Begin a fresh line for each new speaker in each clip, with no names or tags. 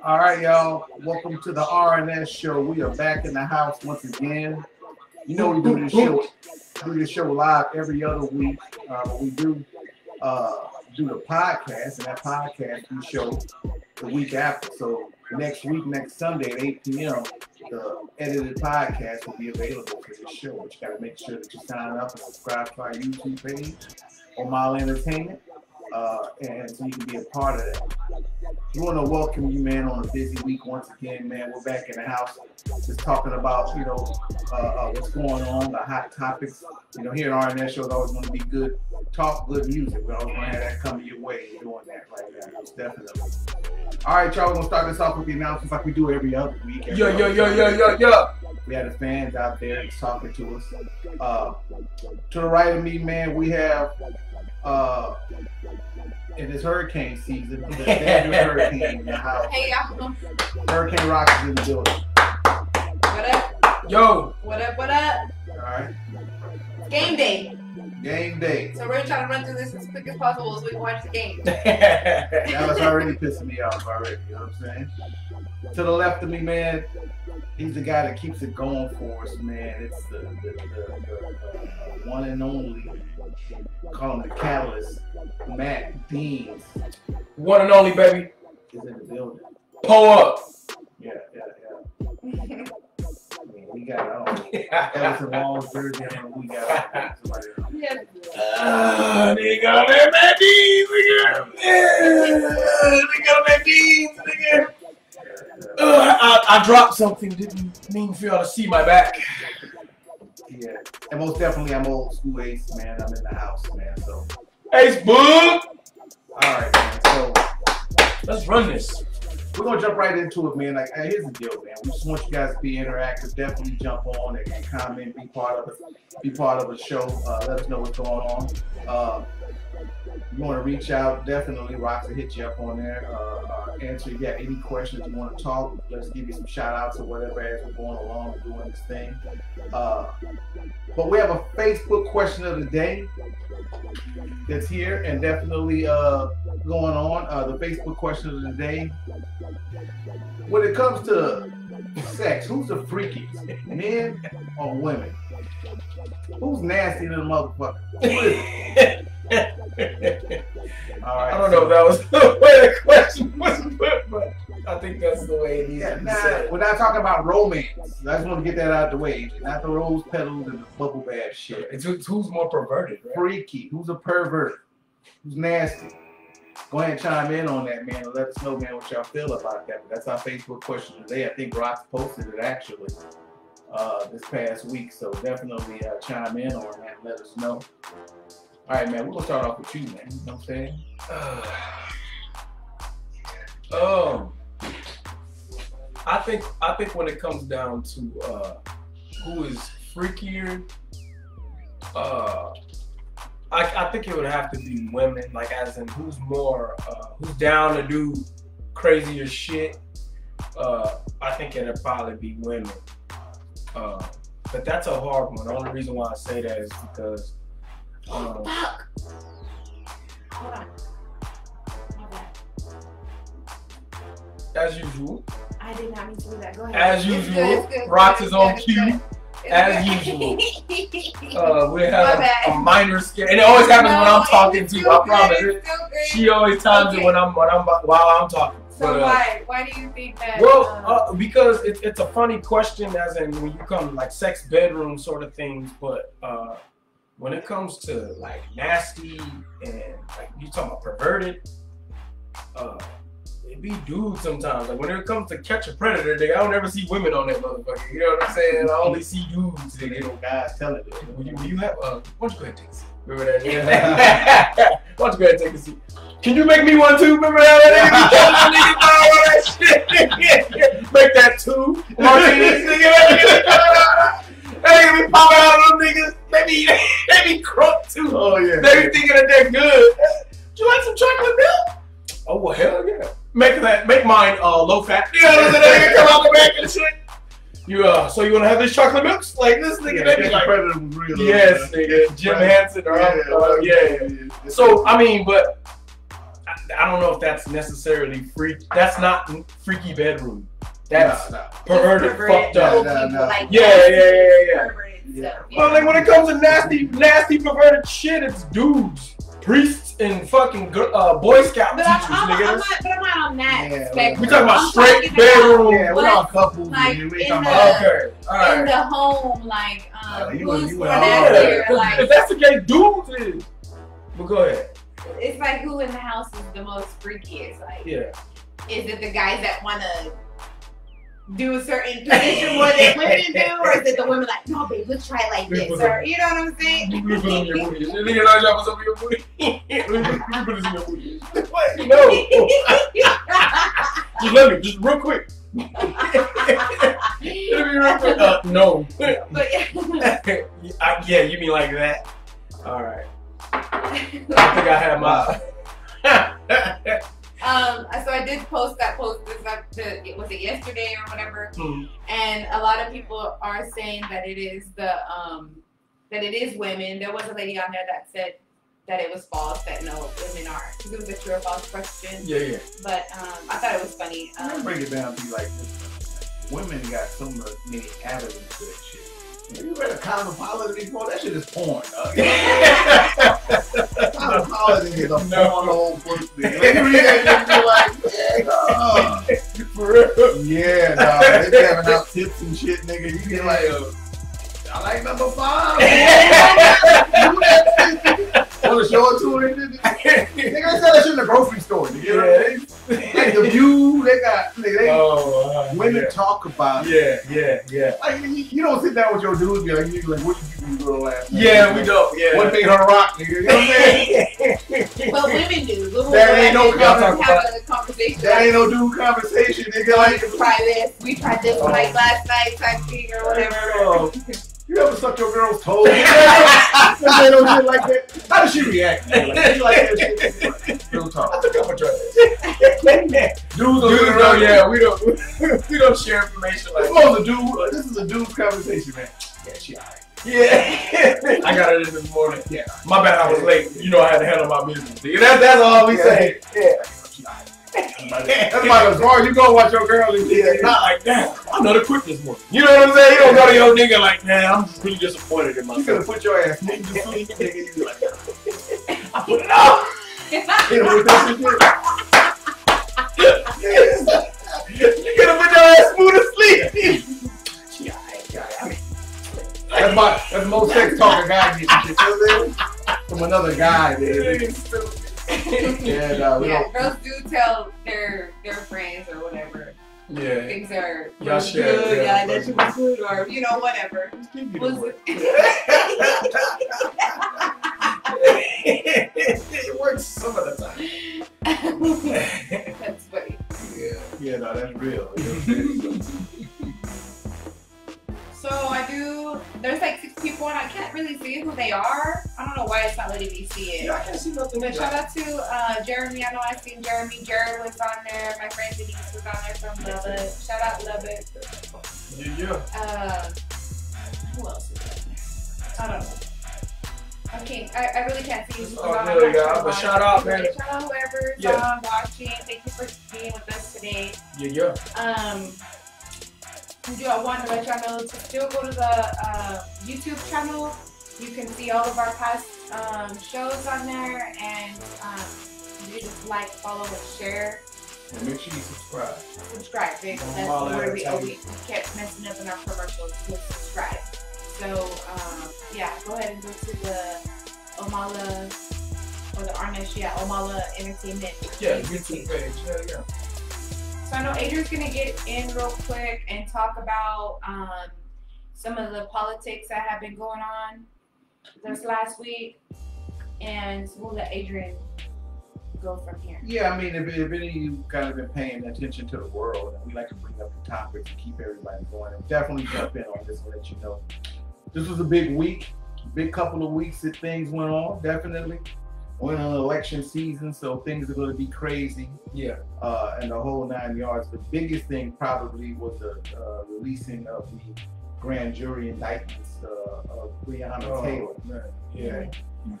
All right, y'all. Welcome to the RNS show. We are back in the house once again. You know we do this show live every other week. We do the podcast, and that podcast we show the week after. So next week, next Sunday at 8 p.m., the edited podcast will be available for this show. But you got to make sure that you sign up and subscribe to our YouTube page, Mile Entertainment, and so you can be a part of that. We want to welcome you, man, on a busy week once again, man. We're back in the house, just talking about, what's going on, the hot topics. Here at RNS show is always going to be good talk, good music. We're always going to have that coming your way. We're doing that right now, most definitely. All right, y'all, we're going to start this off with the announcements like we do every other week.
Yo.
We have the fans out there that's talking to us. To the right of me, man, we have... in this hurricane season, the standard hurricane in the house.
Hey, y'all.
Hurricane Roxx is in the building.
What up?
Yo.
What up?
All right.
Game day.
Game day.
So we're trying to run through this as quick as possible so we can watch the game.
That was already pissing me off already, you know what I'm saying? To the left of me, man, he's the guy that keeps it going for us, man. It's the one and only, call him the catalyst, Matt Beans.
One and only, baby.
Is in the building.
Pull up.
Yeah. We got it all. Everson Wall's jersey, we got it. Somebody else.
They got Matt Beans again. They got Matt Beans again. I dropped something. Didn't mean for y'all to see my back.
Yeah, and most definitely I'm old school Ace, man. I'm in the house, man. So
Ace Boom.
All right, man. So
let's run this.
We're gonna jump right into it, man. Like, here's the deal, man. We just want you guys to be interactive. Definitely jump on and comment, be part of it, be part of the show. Let us know what's going on. You want to reach out, definitely Roxx will hit you up on there. Answer if you have any questions you want to talk. Let's give you some shout outs or whatever as we're going along and doing this thing. But we have a Facebook question of the day that's here and definitely going on. The Facebook question of the day. When it comes to sex, who's the freakiest? Men or women? Who's nasty to the motherfucker? Who is it? All right,
I don't know if that was the way the question was put, but I think that's the way it needs to be said.
We're not talking about romance. I just want to get that out of the way. Not the rose petals and the bubble bath shit.
It's who's more perverted, right?
Freaky. Who's a pervert? Who's nasty? Go ahead and chime in on that, man, and let us know, man, what y'all feel about that. But that's our Facebook question today. I think Roxx posted it actually this past week, so definitely chime in on that and let us know. All right, man, we're gonna start off with you, man. You know what I'm saying?
I think when it comes down to who is freakier, I think it would have to be women, like as in who's down to do crazier shit. I think it'd probably be women. But that's a hard one. The only reason why I say that is because
Fuck. Hold on.
as usual.
I did not mean to do that. Go ahead.
As usual, Roxx is on cue. As usual. We have a minor scare, and it always happens when I'm talking to you. I promise. She always times it when I'm while I'm talking.
So why do you think that?
Well, because it's a funny question, as in when you come like sex bedroom sort of things, but when it comes to like nasty and like you talking about perverted, it be dudes sometimes. Like when it comes to Catch a Predator, I don't ever see women on that motherfucker. You know what I'm saying? I only see dudes.
They don't guys telling it.
When you have, why don't you go ahead and take a seat? Remember that? Yeah. Why don't you go ahead and take a seat? Can you make me one too? Remember that? Niggas make that two martinis, nigga. They be popping out of them niggas. They be crunk too.
Oh yeah.
They be thinking that they're good. Would you like some chocolate milk? make mine low fat. You know what I'm saying? They come out the back and shit. So you want to have this chocolate milks? Like this nigga, they be like,
Predator was real.
yes, nigga, Jim Henson or yeah. So I mean, but I don't know if that's necessarily That's not freaky bedroom. That's perverted, fucked up. Yeah. Well, like when it comes to nasty perverted shit, it's dudes, priests, and fucking Boy Scout teachers, nigga.
But I'm not on that spectrum.
We talking about straight bedroom.
Yeah, we're not couples.
Like
We
in
talking
the,
about
okay, all right.
in the home, like who's
you
for
went
that
all
here,
right.
like
If that's the case, dudes is. But go ahead.
it's like who in the house is the most freakiest? Like,
Yeah.
is it the guys that want to do a certain position more than women do, or is it the women like, no, babe, let's try it like this, or you know what I'm saying?
You put it in your booty. You nigga not dropping something in your booty. You put it in your booty. What? No. Just let me, just real quick. Let me real quick. No.
But
Yeah, you mean like that? All right. I think I had my.
So I did post that post. Was it yesterday or whatever? And a lot of people are saying that it is that it is women. There was a lady on there that said that it was false. That no, women are. Because it was a true or false question.
Yeah.
But I thought it was funny.
Let me break it down to you like this. Women got so many avenues to that shit. You read a cosmopolitan before? That shit is porn, dog. Cosmopolitan is a porn old book. You read that shit, be like, for real? Yeah, dog. They having out tips and shit, nigga. You get like, I like number 5. Want to show it to her? Nigga, they sell that shit in the grocery store. Nigga. Like the View, they got women talk about it.
Yeah.
Like you don't sit down with your dudes, be like, what did you do girl last night?
Yeah, we don't. Yeah.
What made her rock, nigga? You know what I'm saying?
Well, women do. Little
That ain't no
have a conversation.
That ain't no dude conversation, nigga. Like,
try this. We tried this like last night, type thing or whatever.
You ever suck your girl's toes? Say no shit like that. How does she react? Like, she like that shit. Real talk.
I think I'm gonna try this. Dudes don't. Yeah, we don't share information like that.
This is a dude's conversation, man. Yeah, she alright.
Yeah. I got it in this morning. Yeah. My bad, I was late. You know I had to handle my business. That's all we say. Yeah.
That's like as far as you go watch your girl and shit.
Not like that. I know the quick this morning. You know what I'm saying? You don't go to your nigga like, man, I'm just really disappointed in myself.
You could have put your ass nigga to sleep, nigga. You be like,
I put it out.
Hit him with that shit.
You could have put your ass smooth asleep.
That's the most sex talking guy gets shit. From another guy, man. Yeah,
girls do tell their friends or whatever.
Yeah.
Things are
y'all share.
good, that should be good, or you know, whatever.
It works some of the time.
That's funny.
Yeah, no, that's real.
So there's like 6 people and I can't really see who they are. I don't know why it's not letting me see it.
Yeah, I can't see nothing.
But shout out to Jeremy. I know I've seen Jeremy. Jared was on there. My friend Denise was on there from Lubbock. Shout out Lubbock.
Yeah.
Who else is on there? I don't know. I really can't see who's
Oh,
on
good, y'all. But shout out, man.
Shout out whoever's on watching. Thank you for being with us today.
Yeah.
I wanted to let y'all know to still go to the YouTube channel. You can see all of our past shows on there, and you just like, follow, and share.
And make sure you subscribe.
Subscribe, big. That's where we kept messing up in our commercials. To subscribe. So yeah, go ahead and go to the Omala or the Arnesh, Omala Entertainment.
Yeah, YouTube page. Yeah.
So I know Adrian's gonna get in real quick and talk about some of the politics that have been going on this last week, and we'll let Adrian go from here.
Yeah, I mean, if any of you kind of been paying attention to the world, and we like to bring up the topics to keep everybody going, and definitely jump in on this and let you know. This was a big week, big couple of weeks that things went on, definitely. we're in an election season, so things are going to be crazy.
Yeah.
And the whole 9 yards. The biggest thing probably was the releasing of the grand jury indictments of Briana Taylor.
Man.
Yeah.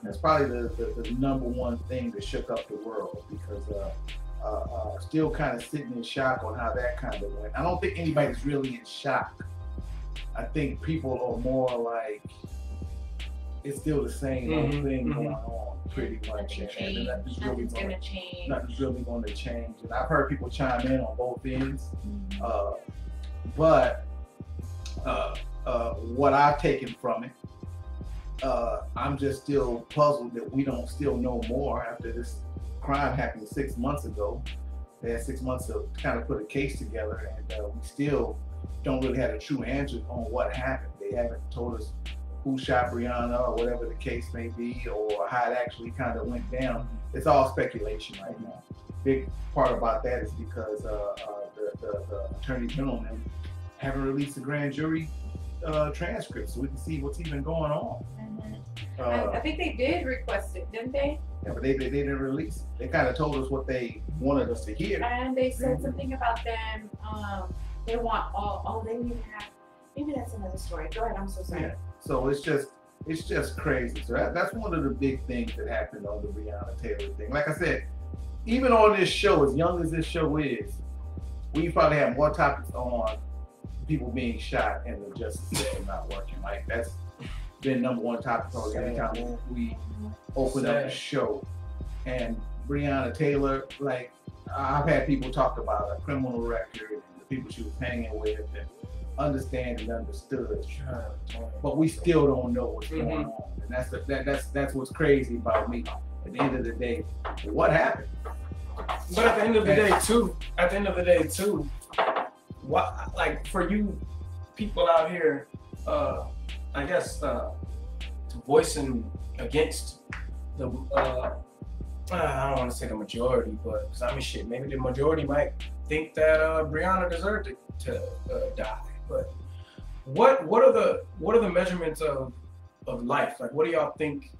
That's probably the number one thing that shook up the world, because still kind of sitting in shock on how that kind of went. I don't think anybody's really in shock. I think people are more like, it's still the same old thing going on, pretty much. And nothing's really going to change. Nothing's really going to change. And I've heard people chime in on both ends. But what I've taken from it, I'm just still puzzled that we don't still know more after this crime happened 6 months ago. They had 6 months to kind of put a case together, and we still don't really have a true answer on what happened. They haven't told us who shot Briana or whatever the case may be, or how it actually kind of went down. It's all speculation right now. Big part about that is because the attorney general haven't released the grand jury transcript, so we can see what's even going on.
I think they did request it, didn't they?
Yeah, but they didn't release it. They kind of told us what they wanted us to hear.
And they said something about them. They want all. Oh, they didn't even have. Maybe that's another story. Go ahead. I'm so sorry.
Yeah. So it's just crazy. So that's one of the big things that happened on the Briana Taylor thing. Like I said, even on this show, as young as this show is, we probably have more topics on people being shot and the justice system not working. Like, that's been number one topic always every time we open up the show. And Briana Taylor, like, I've had people talk about her criminal record and the people she was hanging with and understand and understood, but we still don't know what's going on. And that's what's crazy about me. At the end of the day, what happened?
But at the end of the day too, what, like, for you people out here, I guess voicing against the I don't want to say the majority, but I mean, shit, maybe the majority might think that Briana deserved to die. But what are the measurements of life? Like, what do y'all think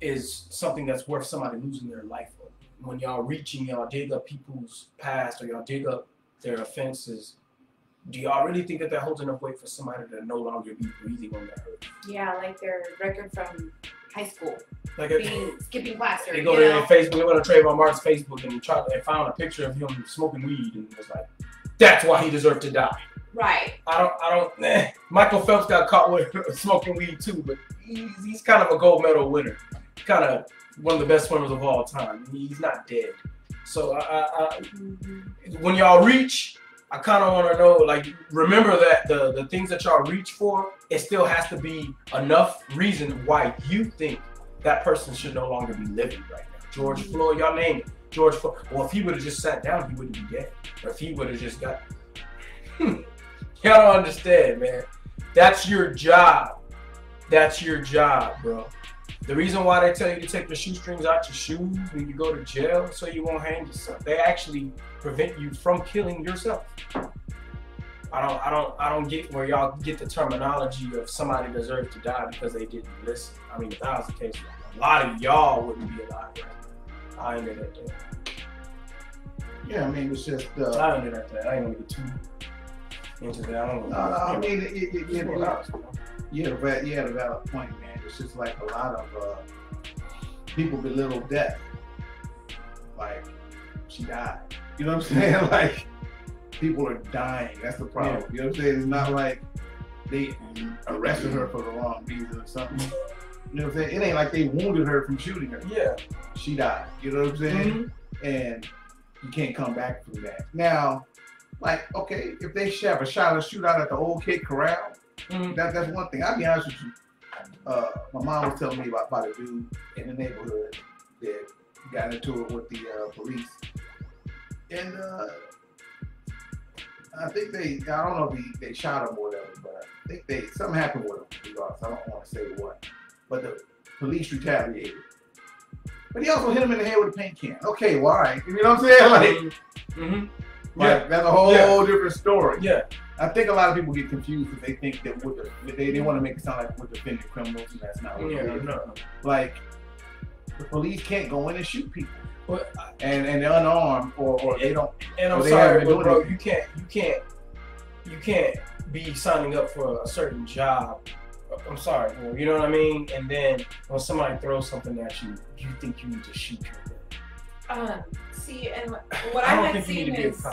is something that's worth somebody losing their life for? When y'all reaching, y'all dig up people's past, or y'all dig up their offenses, do y'all really think that holds enough weight for somebody to no longer be breathing on that earth?
Yeah, like their record from high school,
like
skipping class.
They go to their Facebook, they went to Trayvon Martin's Facebook and found a picture of him smoking weed, and was like, that's why he deserved to die.
Right.
I don't. Michael Phelps got caught with smoking weed too, but he's kind of a gold medal winner, kind of one of the best swimmers of all time. He's not dead. So when y'all reach, I kind of want to know, like, remember that the things that y'all reach for, it still has to be enough reason why you think that person should no longer be living right now. George Floyd, y'all name it. George Floyd. Well, if he would have just sat down, he wouldn't be dead. Or if he would have just got... Y'all don't understand, man. That's your job. That's your job, bro. The reason why they tell you to take the shoestrings out your shoes when you go to jail, so you won't hang yourself. They actually prevent you from killing yourself. I don't get where y'all get the terminology of somebody deserves to die because they didn't listen. I mean, if that was the case, a lot of y'all wouldn't be alive right now. I ain't into that.
Yeah, I mean, it's just.
I ain't into that. I ain't gonna get too into that. I don't know.
I mean, you had a valid point, man. It's just like a lot of people belittle death. Like, she died. You know what I'm saying? Like, people are dying. That's the problem. Yeah. You know what I'm saying? It's not like they arrested her for the wrong reason or something. You know what I'm saying? It ain't like they wounded her from shooting her.
Yeah.
She died. You know what I'm saying? And you can't come back from that. Now, like, okay, if they have a shootout at the old Kid Corral, that's one thing. I'll be honest with you. My mom was telling me about a dude in the neighborhood that got into it with the police. And I think I don't know if they shot him or whatever, but I think something happened with him, regardless. I don't want to say what. But the police retaliated. But he also hit him in the head with a paint can. Okay, well, all right. You know what I'm saying? Like, like, that's a whole different story.
Yeah.
I think a lot of people get confused because they think that they want to make it sound like we're defending criminals, and that's not what it is. No. Like, the police can't go in and shoot people.
But,
and they're unarmed or they don't.
And I'm sorry, but bro, you can't be signing up for a certain job. I'm sorry, bro, you know what I mean? And then when somebody throws something at you, you think you need to shoot them.
See, and what I had seen is,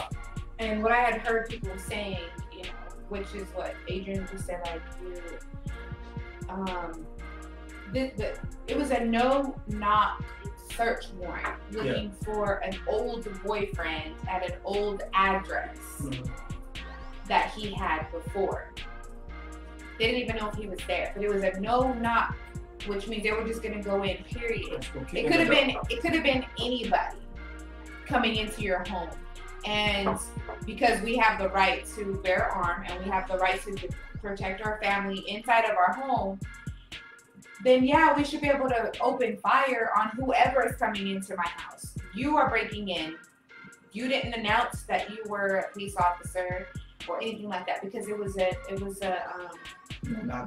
and what I had heard people saying, you know, which is what Adrian just said, like it was a no-knock search warrant looking for an old boyfriend at an old address that he had before. They didn't even know if he was there, but it was a no-knock, which means they were just gonna go in, period. It could have been anybody coming into your home. And because we have the right to bear arms and we have the right to protect our family inside of our home, then yeah, we should be able to open fire on whoever is coming into my house. You are breaking in. You didn't announce that you were a police officer or anything like that, because it was a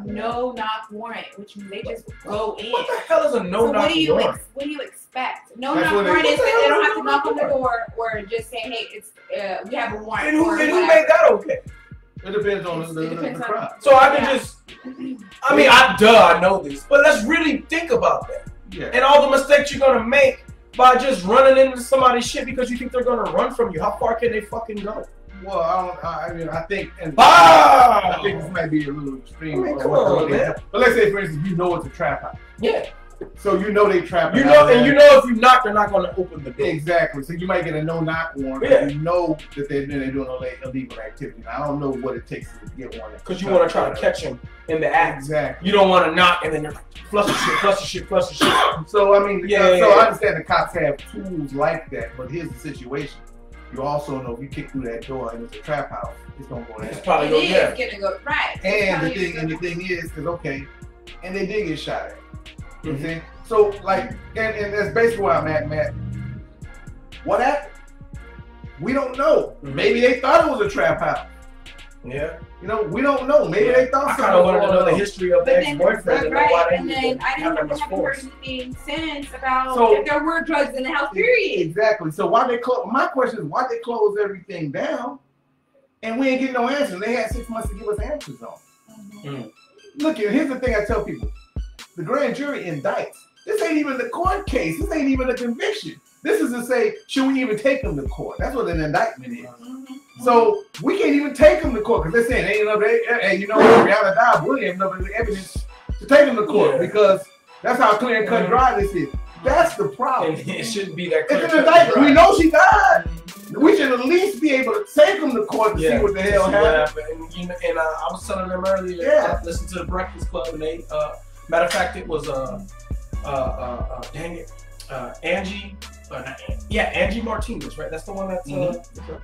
no-knock warrant, which means they just go in.
What the hell is a no-knock warrant?
What do you expect? No-knock warrant is that they don't have to knock on the door or just say, hey, it's we have a warrant.
And who made that okay?
It depends on the crime.
So I can just, I mean, I know this, but let's really think about that.
Yeah.
And all the mistakes you're gonna make by just running into somebody's shit because you think they're gonna run from you. How far can they fucking go?
Well, I think this might be a little extreme.
I mean, come on, man.
But let's say, for instance, you know it's a trap house.
Yeah.
So you know they trapping.
You know, and you know if you knock, they're not going to open the door.
Exactly. So you might get a no-knock warrant.
Yeah.
You know that they're doing illegal activity. Now, I don't know what it takes to get one.
Because you want to try to catch them in the act.
Exactly.
You don't want to knock and then they're like, flush the shit.
So I mean, I understand the cops have tools like that, but here's the situation. You also know if you kick through that door and it's a trap house, it's gonna go there.
It's probably
gonna go right.
And the thing is, and they did get shot at. You know what I'm saying? So like, and that's basically where I'm at, Matt. What happened? We don't know. Maybe they thought it was a trap house.
Yeah.
You know, we don't know. Maybe they thought
I kind of wanted to know the history of the ex-boyfriend and why they
and then I haven't heard anything since about if there were drugs in the house, period.
Exactly. So why they close? My question is why they close everything down, and we ain't getting no answers. They had 6 months to give us answers on. Look, here's the thing I tell people: the grand jury indicts. This ain't even the court case. This ain't even a conviction. This is to say, should we even take them to court? That's what an indictment is. So we can't even take them to court because they're saying, hey, you know, Briana died. We ain't enough evidence to take them to court because that's how clear and cut dry this is. That's the problem.
And it shouldn't be that clear.
It's an indictment. We know she died. We should at least be able to take them to court to see what the hell happened.
And I was telling them earlier, I listened to the Breakfast Club, and they, matter of fact, it was Angie Martinez, right? That's the one that's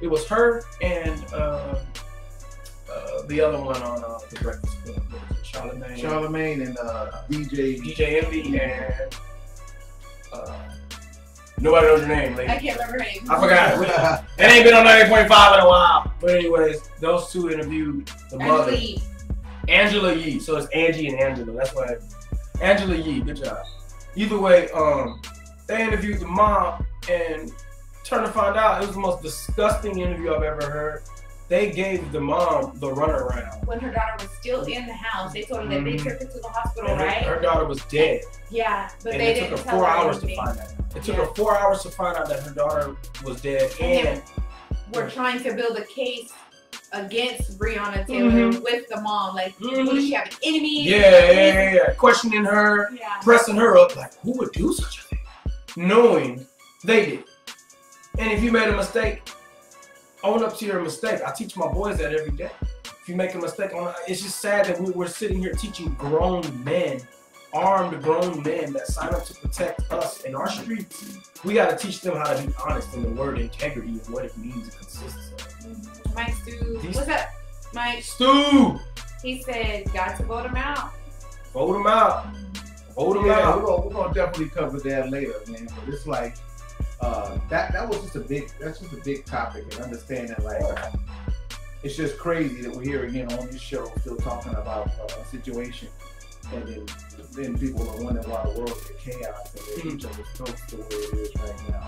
it was her and the other one on the Breakfast Club.
Charlemagne and
DJ Envy and nobody knows your name, lady.
I can't remember her name.
I forgot. It ain't been on 90.5 in a while. But anyways, those two interviewed the mother. Angela Yee. So it's Angie and Angela. That's why. Angela Yee. Good job. Either way, they interviewed the mom, and turned to find out it was the most disgusting interview I've ever heard. They gave the mom the runaround.
When her daughter was still in the house, they told her that they took her to the hospital,
and
right?
Her daughter was dead.
Yeah, but
and
they
it
didn't
took her 4 hours to find out. It took her 4 hours to find out that her daughter was dead. And
we're trying to build a case against Briana Taylor with the mom. Like, does she have an enemy?
Yeah. Questioning her, pressing her up. Like, who would do such a thing? Knowing they did. And if you made a mistake, own up to your mistake. I teach my boys that every day. If you make a mistake, it's just sad that we're sitting here teaching grown men, armed grown men that sign up to protect us in our streets. We got to teach them how to be honest in the word integrity and what it means and consists of.
Mike Stu, what's up? Mike
Stu.
He said, got to vote him out.
Vote him out. Vote him out.
We're gonna definitely cover that later, man. But it's like that was just a big topic, and understanding like it's just crazy that we're here again on this show still talking about a situation And then people are wondering why the world's in chaos and each other's throats the way it is right now.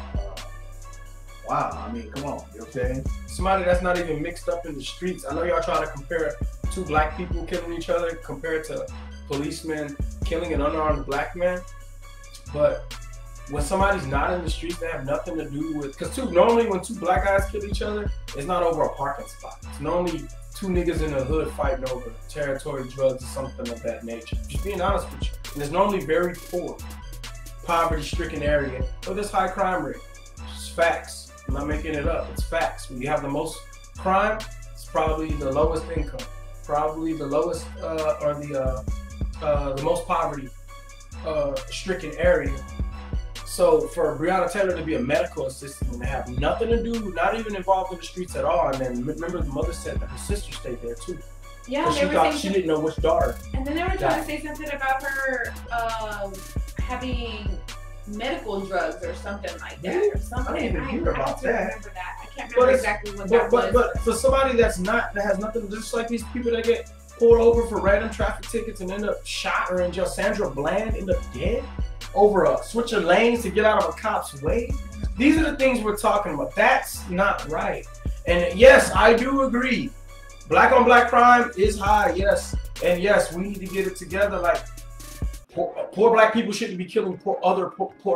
Wow, I mean, come on, you know what I'm saying?
Somebody that's not even mixed up in the streets. I know y'all try to compare two black people killing each other compared to policemen killing an unarmed black man. But when somebody's not in the streets, they have nothing to do with, because normally when two black guys kill each other, it's not over a parking spot. It's normally two niggas in the hood fighting over territory, drugs, or something of that nature. Just being honest with you. And it's normally very poor, poverty-stricken area, but there's high crime rate. It's facts. I'm not making it up. It's facts. When you have the most crime, it's probably the lowest income, probably the lowest or the most poverty stricken area. So for Briana Taylor to be a medical assistant and to have nothing to do, not even involved in the streets at all, and then remember the mother said that her sister stayed there too.
Yeah,
she thought she didn't know which daughter.
And then they were trying to say something about her having medical drugs or something like that, or something.
I didn't even hear about that.
Remember that. I can't remember exactly what that was.
But for somebody that has nothing, just like these people that get pulled over for random traffic tickets and end up shot or in jail. Sandra Bland ended up dead over a switching lanes to get out of a cop's way. These are the things we're talking about. That's not right. And yes, I do agree. Black on black crime is high, yes. And yes, we need to get it together. Like, poor black people shouldn't be killing poor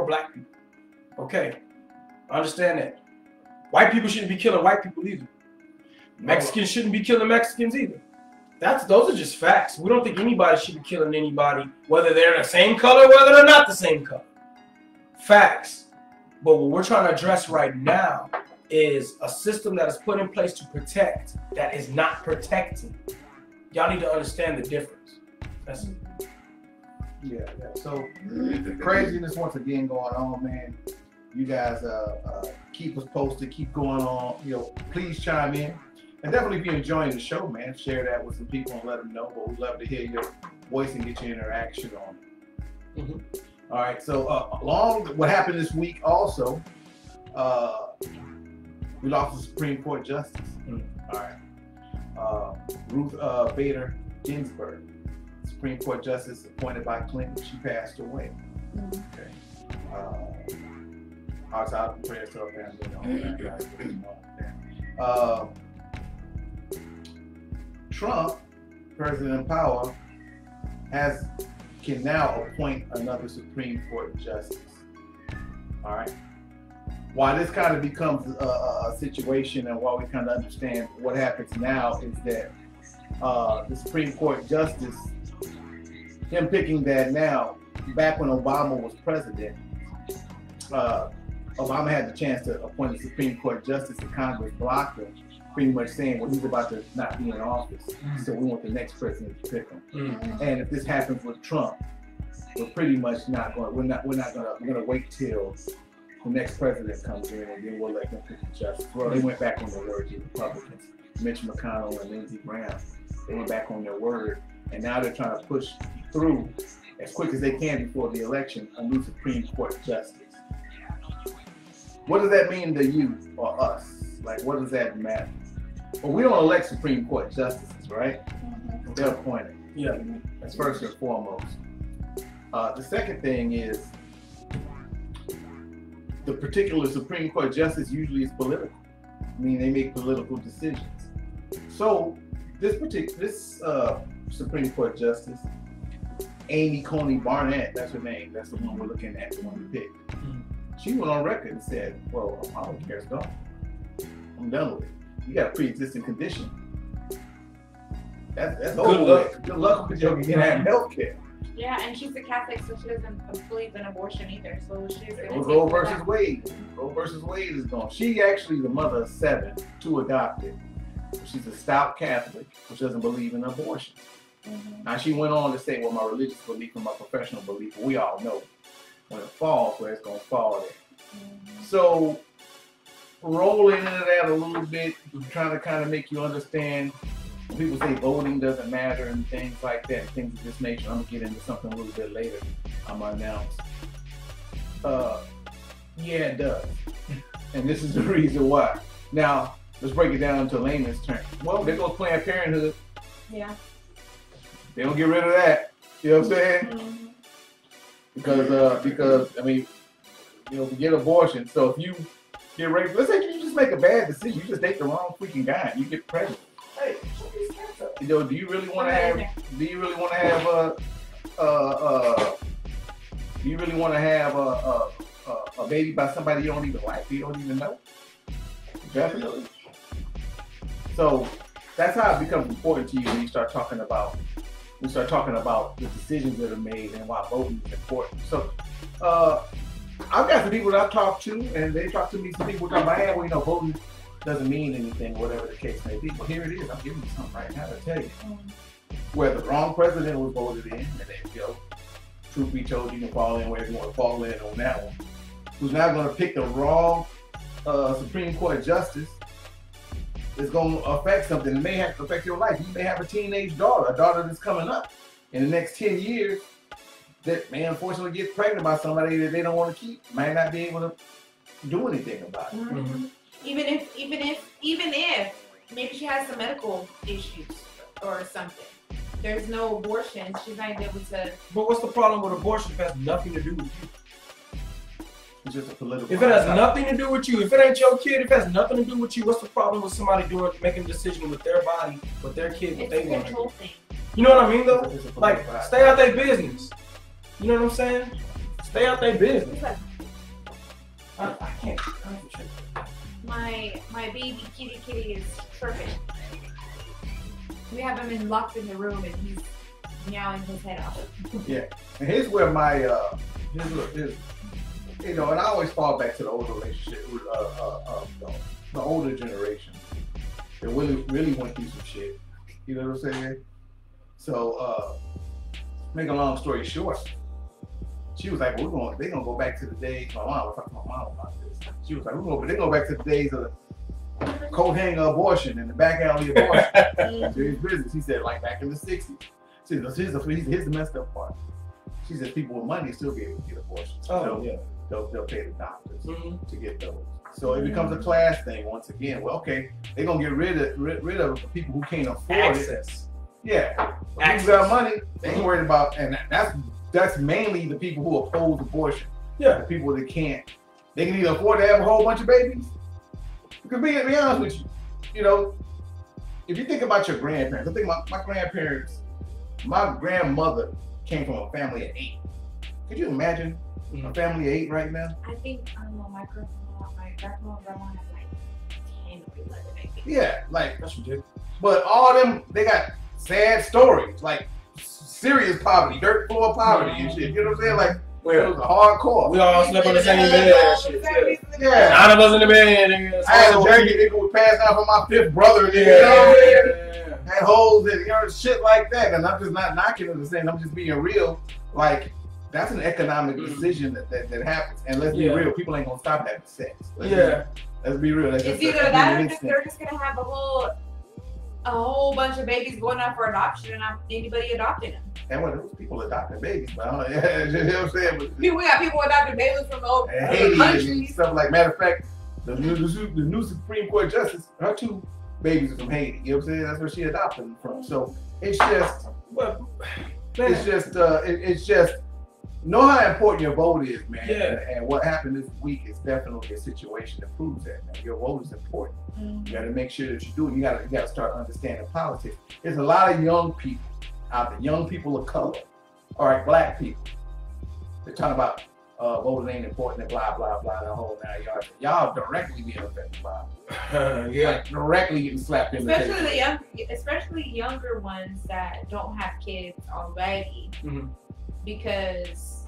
black people. Okay, I understand that. White people shouldn't be killing white people either. Mexicans shouldn't be killing Mexicans either. Those are just facts. We don't think anybody should be killing anybody, whether they're the same color, whether they're not the same color. Facts. But what we're trying to address right now is a system that is put in place to protect that is not protecting. Y'all need to understand the difference. That's it.
Yeah. So the craziness once again going on, man. You guys keep us posted, keep going on. Please chime in. And definitely if you're enjoying the show, man, share that with some people and let them know. But we'd love to hear your voice and get your interaction on it. All right, so along what happened this week also, we lost the Supreme Court Justice. All right. Ruth Bader Ginsburg, Supreme Court Justice appointed by Clinton, she passed away. Okay. Hearts out and prayers to her family. Trump, president in power, can now appoint another Supreme Court justice. All right. Why this kind of becomes a situation, and why we kind of understand what happens now, is that the Supreme Court justice, him picking that now, back when Obama was president, Obama had the chance to appoint a Supreme Court justice, and Congress blocked him, pretty much saying, well, he's about to not be in office, so we want the next president to pick him. And if this happens with Trump, we're pretty much not going. We're gonna wait till the next president comes in, and then we'll let them pick the justice. Well, they went back on their word, the Republicans, Mitch McConnell and Lindsey Graham. They went back on their word, and now they're trying to push through as quick as they can before the election a new Supreme Court justice. What does that mean to you or us? Like, what does that matter? Well, we don't elect Supreme Court justices, right? They're appointed.
Yeah.
That's first and foremost. The second thing is the particular Supreme Court justice usually is political. I mean, they make political decisions. So this Supreme Court justice, Amy Coney Barnett, that's her name. That's the one we're looking at, the one we picked. She went on record and said, well, I don't care, it's gone. I'm done with it. You got a pre-existing condition. That's
good luck.
Good luck with your health care.
Yeah, and she's a Catholic, so she doesn't believe in abortion either. So she's going to
Roe versus Wade. Roe versus Wade is gone. She actually is the mother of 7, 2 adopted. She's a stout Catholic, which doesn't believe in abortion. Now she went on to say, well, my religious belief and my professional belief, we all know when it falls, where it's going to fall there. So roll into that a little bit, trying to kind of make you understand. People say voting doesn't matter and things like that, things of this nature. I'm going to get into something a little bit later. I'm going to announce. Yeah, it does. And this is the reason why. Now, let's break it down to layman's terms. Well, there goes Planned Parenthood.
Yeah.
They don't get rid of that. You know what I'm saying? Because I mean, you get abortion. So if you get raped, let's say you just make a bad decision. You just date the wrong freaking guy and you get pregnant. Hey, do you really want to have? Do you really want to have do you really want to have a baby by somebody you don't even like? You don't even know. Definitely. So that's how it becomes important to you when you start talking about the decisions that are made and why voting is important. So I've got some people that I've talked to, and they talk to me. Some people talk about, well, voting doesn't mean anything, whatever the case may be. Well, here it is. I'm giving you something right now to tell you. Where the wrong president was voted in, and then, truth be told, you can fall in wherever you want to fall in on that one. Who's now going to pick the wrong Supreme Court justice? It's going to affect something. It may have to affect your life. You may have a teenage daughter, a daughter that's coming up in the next 10 years that may unfortunately get pregnant by somebody that they don't want to keep. Might not be able to do anything about it.
Mm-hmm. Even if maybe she has some medical issues or something. There's no abortion. She's not even able to.
But what's the problem with abortion if it has nothing to do with you?
It's just a political.
If it has nothing to do with you, if it ain't your kid, if it has nothing to do with you, what's the problem with somebody making a decision with their body, with their kid, what they want to do? You know what I mean, though? Like, stay out their business. You know what I'm saying? Stay out their business. I can't.
My baby kitty is tripping. We have him locked in the room and he's meowing his head off.
Yeah, and here's where my and I always fall back to the older relationship, the older generation that really went through some shit. You know what I'm saying? So, make a long story short, she was like, they're gonna go back to the days. My mom was talking to my mom about this. She was like, they're going back to the days of the coat hanger abortion and the back alley abortion. Serious business. He said, like back in the 60s. Here's the messed up part. She said people with money still be able to get abortions.
Oh, yeah.
They'll pay the doctors to get those. So it becomes a class thing once again. Well, okay, they're gonna get rid of the people who can't afford
access.
It. Yeah, people got money. They ain't worried about, and that's mainly the people who oppose abortion.
Yeah,
the people that can't. They can either afford to have a whole bunch of babies. Because be honest with you, if you think about your grandparents, I think my grandparents, my grandmother came from a family of 8. Could you imagine? A family of 8 right now?
I don't know, my grandma had like 10 or 11, I think.
Yeah, like,
that's ridiculous.
But all of them, they got sad stories, like serious poverty, dirt floor poverty and shit. You know what I'm saying? Like, it was a hardcore.
We all slept on the same bed and shit.
Yeah.
9 of us in the bed.
I had a jacket nigga was passed out for my 5th brother. Had holes and shit like that. And I'm just not knocking it or saying, I'm just being real. Like, that's an economic decision that happens. And let's be real, people ain't gonna stop having sex. Let's be real.
It's either that or they're just gonna have a whole bunch of babies going out for adoption and not anybody adopting them.
And when those people adopting babies, but I don't know, you know what I'm saying?
We got people adopting babies from other countries
and stuff like. Matter of fact, the new Supreme Court justice, her 2 babies are from Haiti. You know what I'm saying? That's where she adopted them from. So it's just know how important your vote is, man.
Yeah.
And what happened this week is definitely a situation that proves that, man. Your vote is important. You got to make sure that you do it. You got to start understanding politics. There's a lot of young people out there, young people of color, all right, black people. They're talking about voting ain't important and blah blah blah. The whole 9 yards. Y'all directly being affected by it. Like, directly getting slapped in the face.
Especially younger ones that don't have kids already. Because,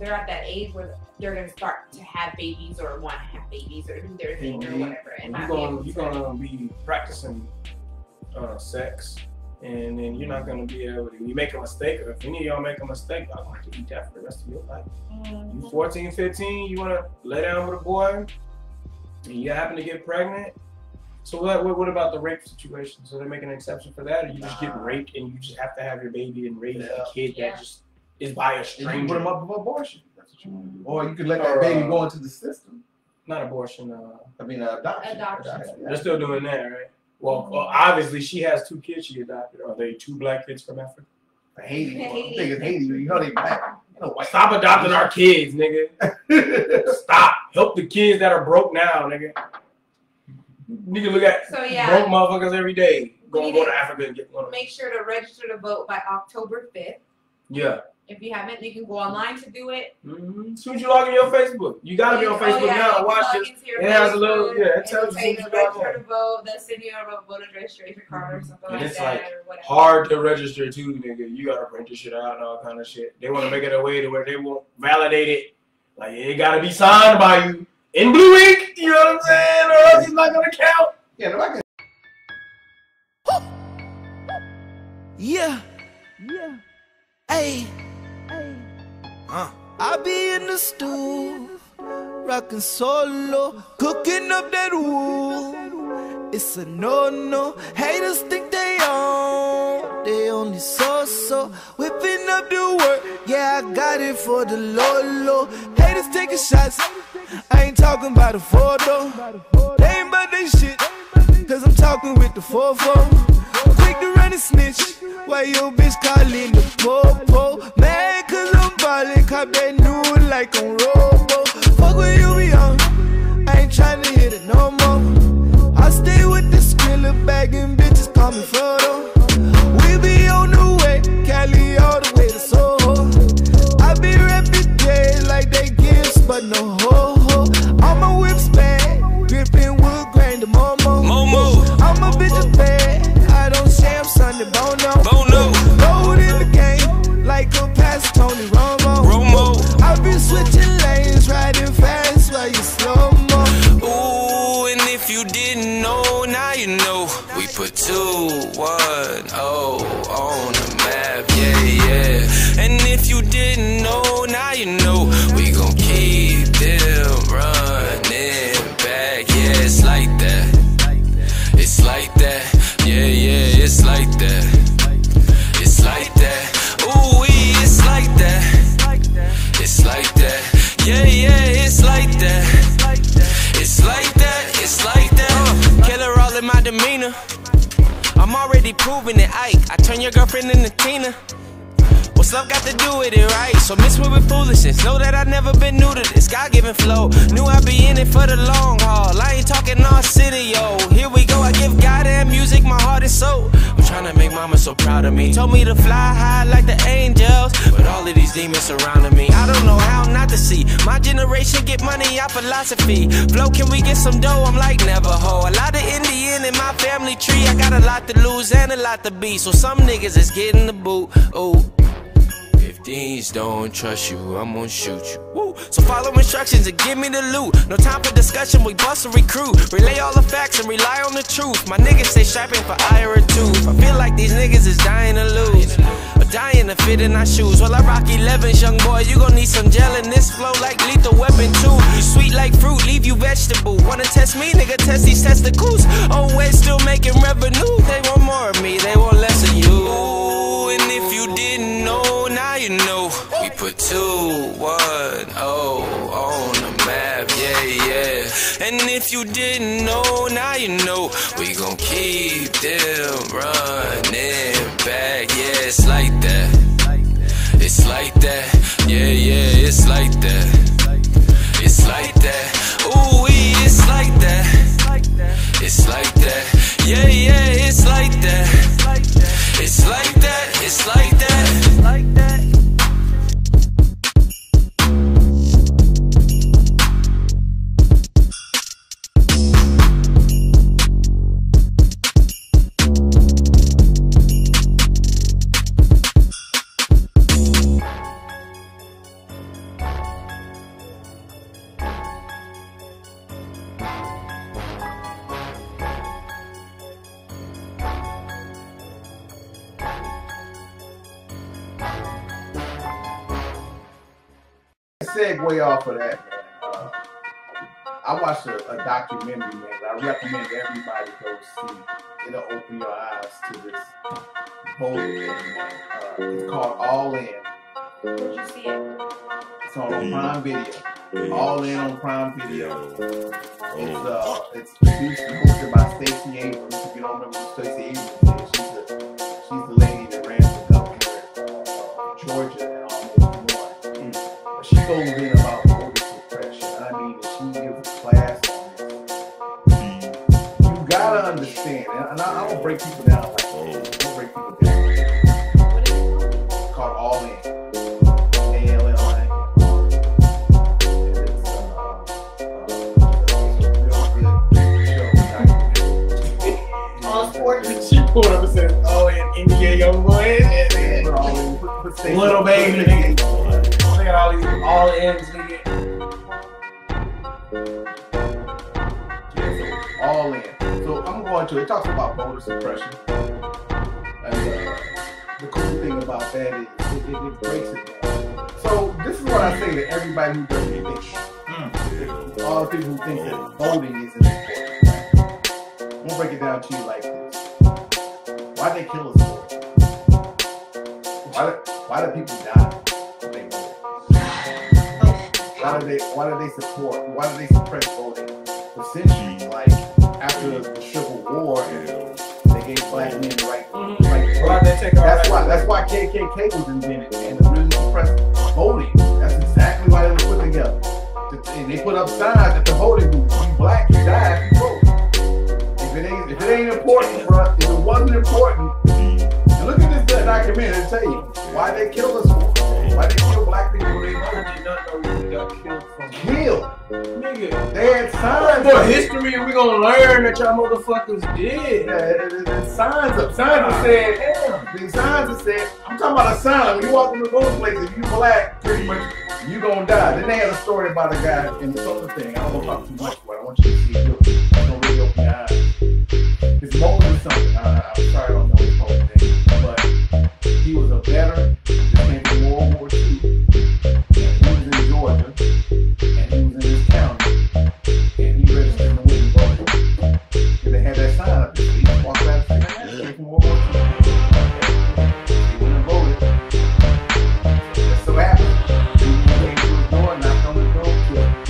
they're at that age where they're going to start to have babies or want to have babies or do their thing or whatever. And
you're going to be practicing sex, and then you're not going to be able to, you make a mistake, or if any of y'all make a mistake, y'all going to have to eat that for the rest of your life. You 14, 15, you want to lay down with a boy, and you happen to get pregnant. So what about the rape situation? So they're making an exception for that, or you just get raped and you just have to have your baby and raise a kid that just is by a stranger?
You put them up for abortion. That's what you want to do. Or you could let that baby go into the system.
Not abortion.
adoption.
They're still doing that, right? Well, obviously she has 2 kids she adopted. Are they 2 black kids from Africa?
Haiti. I think it's Haiti. You know they black.
Stop adopting our kids, nigga. Stop. Help the kids that are broke now, nigga. Nigga look at broke motherfuckers every day. Go to Africa and get one.
Make sure to register to vote by October 5th.
Yeah.
If you haven't, you can go online to do it.
As soon as you log in your Facebook, you gotta be on Facebook now. Watch this. It has a little, it tells you to
register to vote. They'll send you a voter registration card or something like that. And it's like
hard to register too, nigga. You gotta print this shit out and all kind of shit. They want to make it a way to where they won't validate it. Like it gotta be signed by you in blue ink. You know what I'm saying? Or else it's not gonna count.
Yeah, no, I can.
Yeah. Hey. I be in the stew, rockin' solo, cooking up that wool. It's a no-no. Haters think they only so whipping up the work. Yeah, I got it for the low. Haters taking shots. I ain't talking about the photo. They ain't about they shit, cause I'm talking with the 4-4. Quick to run and snitch, why your bitch calling the popo? Man, cause I'm ballin', cop that new like on Robo. Fuck what you be on, I ain't tryna hit it no more. I stay with the skrilla bag and bitches call me photo. We be on the way, Cali all the way to Soho. I be rapping days like they gifts, but no ho-ho. All my whips bad, gripping wood grain to Momo. I'm a bitch of bad, I don't sham Sunday Bono. Load in the game, like a past Tony Romo. I've been switching lanes, riding fast while you slow-mo.
Ooh, and if you didn't know, now you know. We put 2-1-0 on the map, yeah. And if you didn't know, now you know. We gon' keep them running back, yeah, it's like that. It's like that, yeah, it's like that. It's like that, ooh, it's like that. It's like that, yeah, it's like that. It's like that, it's like that. Killer all in my demeanor. I'm already proving it, Ike. I turn your girlfriend into Tina. What's love got to do with it, right? So miss me with foolishness. Know that I've never been new to this God-given flow. Knew I'd be in it for the long haul. I ain't talking all city, yo. Here we go, I give God and music my heart and soul. I'm trying to make mama so proud of me. Told me to fly high like the angels, but all of these demons surrounding me. I don't know how not to see. My generation get money out philosophy. Flow, can we get some dough? I'm like never ho. A lot of Indian in my family tree. I got a lot to lose and a lot to be. So some niggas is getting the boot. Ooh. If these don't trust you, I'm gonna shoot you. Woo. So follow instructions and give me the loot. No time for discussion, we bust and recruit. Relay all the facts and rely on the truth. My niggas stay strapping for ire or tooth. I feel like these niggas is dying to lose, or dying to fit in our shoes. Well, I rock 11s, young boy, you gon' need some gel in this flow like Lethal Weapon 2. You sweet like fruit, leave you vegetable. Wanna test me, nigga, test these testicles. Always still making revenue. They want more of me, they want less of you. Ooh, and if you didn't know, now you know. We put 2-1-0 on the map, yeah. And if you didn't know, now you know. We gon' keep them running back, yeah, it's like that. It's like that, yeah, it's like that. It's like that, ooh, it's like that. It's like that, yeah, it's like that. It's like that, it's like that.
Segue off of that, man. I watched a documentary, man. I recommend everybody go see. It'll open your eyes to this whole thing, man. It's called All In.
Did you see it?
It's on Prime Video. All In on Prime Video. It's produced and hosted by Stacey Abrams. If you don't remember who Stacey Abrams is, she's the lady that ran for governor of Georgia and almost won. But she goes in about voter suppression. I mean, she gives a class on this. You gotta understand, and I don't break people down like that. I don't break people down. It's called All In.
She pulled up and said, "Oh, and NBA young boy, little baby, nigga. Look at all these all ends, nigga.
All In. So I'm going to. It talks about voter suppression. And the cool thing about that is it breaks it down. So this is what I say to everybody who doesn't think. All the people who think that voting is important. Right? I'm gonna break it down to you like this. Why they kill us for it? Why do people die when they vote? Why do they support? Why do they suppress voting for centuries? Like after the Civil War, they gave black men the right to vote. That's why KKK was invented and to really suppress voting. That's exactly why they were put together. And they put up signs at the voting booth. You black, you die if you vote. If it ain't important, bro, if it wasn't important, and look at this documentary and tell you why they killed us for. Why they kill black people when they voted.
I did not know we got killed from
Killed.
nigga.
They had signs.
For history, we gonna learn that y'all motherfuckers did.
Yeah, signs up. Signs that said, damn. The signs that said, I'm talking about a sign. When you walk into those places, if you black, pretty much, you gonna die. Then they had a story about a guy in the other thing. I don't want to talk too much about it. I want you to see it. Don't really open your eyes. His motive is something. I'm sorry, I don't know his whole thing. But he was a veteran. He just came from World War II. And he was in Georgia. And he was in this county. And he registered to win and voted. And they had that sign up there. He walked out and said, he came from World War II. He went and voted. Just so happened. He came to his door, knocked on the door, killed him.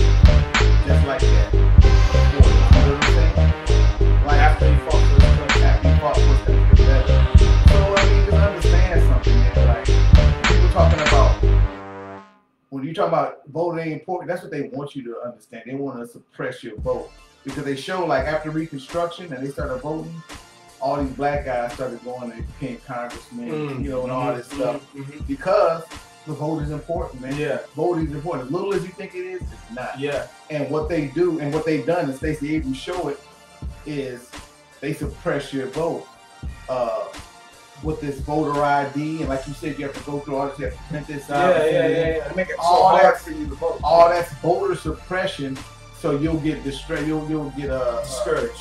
Just like that. You know what I'm saying? Like after he fought for his country, after he fought for his country better. So I mean, you understand something, man. Like people talking about when you talk about voting important, that's what they want you to understand. They want to suppress your vote because they show like after Reconstruction and they started voting, all these black guys started going and they became congressmen, you know, and all this stuff because the vote is important, man. Yeah, voting is important. As little as you think it is, it's not. Yeah, and what they do and what they've done, and Stacey Abrams show it, is they suppress your vote with this voter ID, and like you said, you have to go through all this, you have to print this out. Yeah. Make it so hard for you to vote. All that's voter suppression, so you'll get discouraged,